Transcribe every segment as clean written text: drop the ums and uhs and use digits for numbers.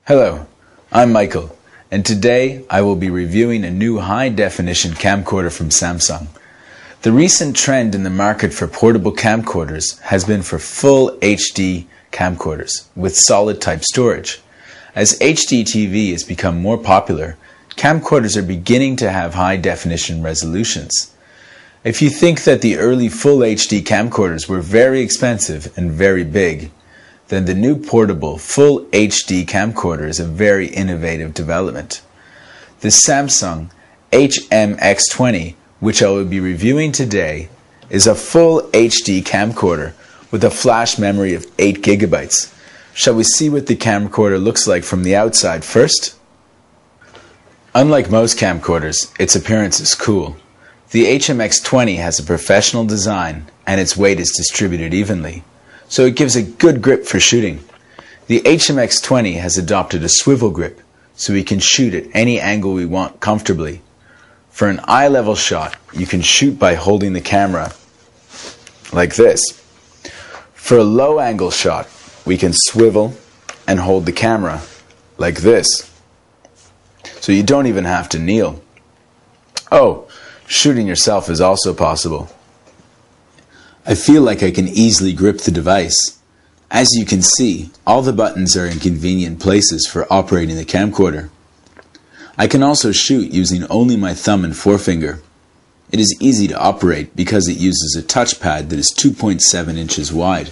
Hello, I'm Michael, and today I will be reviewing a new high-definition camcorder from Samsung. The recent trend in the market for portable camcorders has been for full HD camcorders with solid type storage. As HD TV has become more popular, camcorders are beginning to have high-definition resolutions. If you think that the early full HD camcorders were very expensive and very big, then the new portable full HD camcorder is a very innovative development. The Samsung HMX20, which I will be reviewing today, is a full HD camcorder with a flash memory of 8 GB. Shall we see what the camcorder looks like from the outside first? Unlike most camcorders, its appearance is cool. The HMX20 has a professional design and its weight is distributed evenly, so it gives a good grip for shooting. The HMX20 has adopted a swivel grip, so we can shoot at any angle we want comfortably. For an eye-level shot, you can shoot by holding the camera like this. For a low-angle shot, we can swivel and hold the camera like this. So you don't even have to kneel. Oh, shooting yourself is also possible. I feel like I can easily grip the device. As you can see, all the buttons are in convenient places for operating the camcorder. I can also shoot using only my thumb and forefinger. It is easy to operate because it uses a touchpad that is 2.7 inches wide.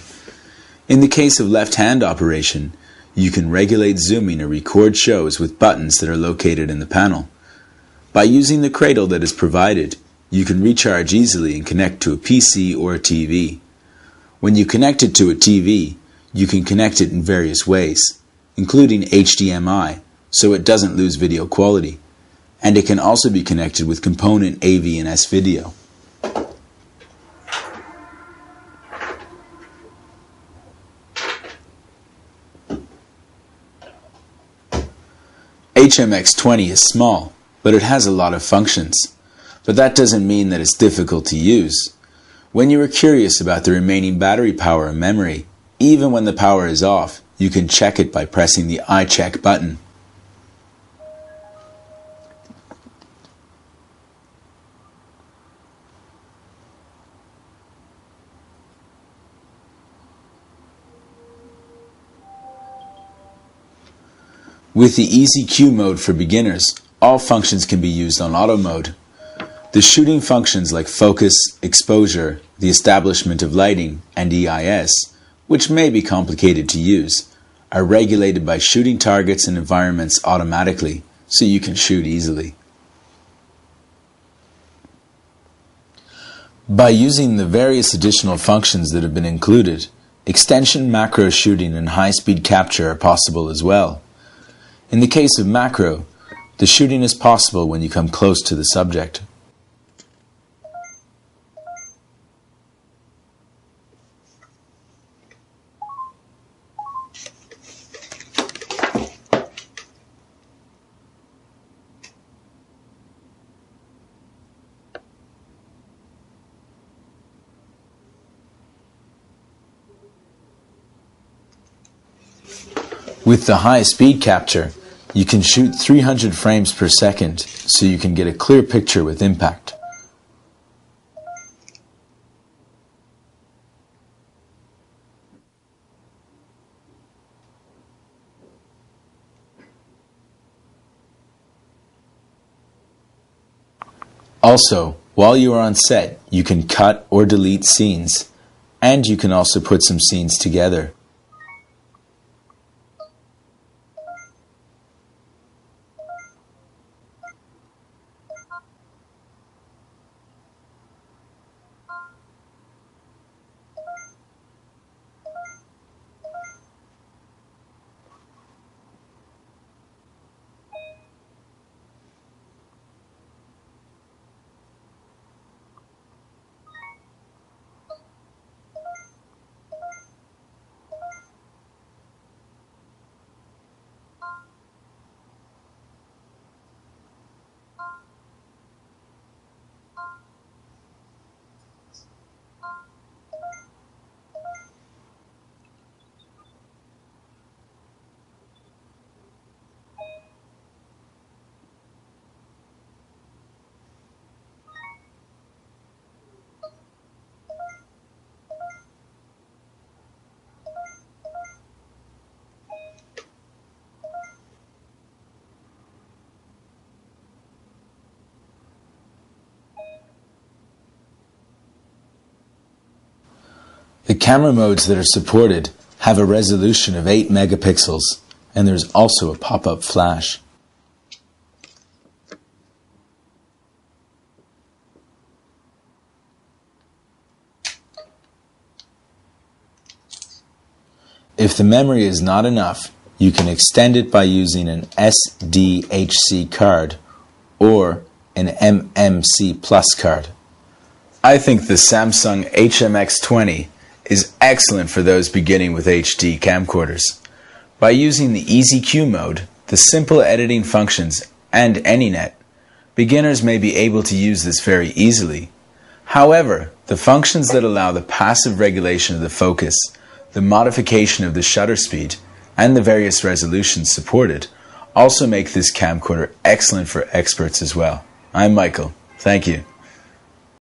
In the case of left-hand operation, you can regulate zooming or record shows with buttons that are located in the panel. By using the cradle that is provided, you can recharge easily and connect to a PC or a TV. When you connect it to a TV, you can connect it in various ways, including HDMI, so it doesn't lose video quality, and it can also be connected with component AV and S video. HMX20 is small, but it has a lot of functions. But that doesn't mean that it's difficult to use. When you are curious about the remaining battery power and memory, even when the power is off, you can check it by pressing the I check button. With the Easy Q mode for beginners, all functions can be used on auto mode. The shooting functions like focus, exposure, the establishment of lighting, and EIS, which may be complicated to use, are regulated by shooting targets and environments automatically, so you can shoot easily. By using the various additional functions that have been included, extension macro shooting and high-speed capture are possible as well. In the case of macro, the shooting is possible when you come close to the subject. With the high speed capture, you can shoot 300 frames per second, so you can get a clear picture with impact. Also, while you are on set, you can cut or delete scenes, and you can also put some scenes together. The camera modes that are supported have a resolution of 8 megapixels, and there's also a pop-up flash. If the memory is not enough, you can extend it by using an SDHC card or an MMC Plus card. I think the Samsung HMX20 is excellent for those beginning with HD camcorders. By using the EasyQ mode, the simple editing functions, and AnyNet, beginners may be able to use this very easily. However, the functions that allow the passive regulation of the focus, the modification of the shutter speed, and the various resolutions supported also make this camcorder excellent for experts as well. I'm Michael. Thank you.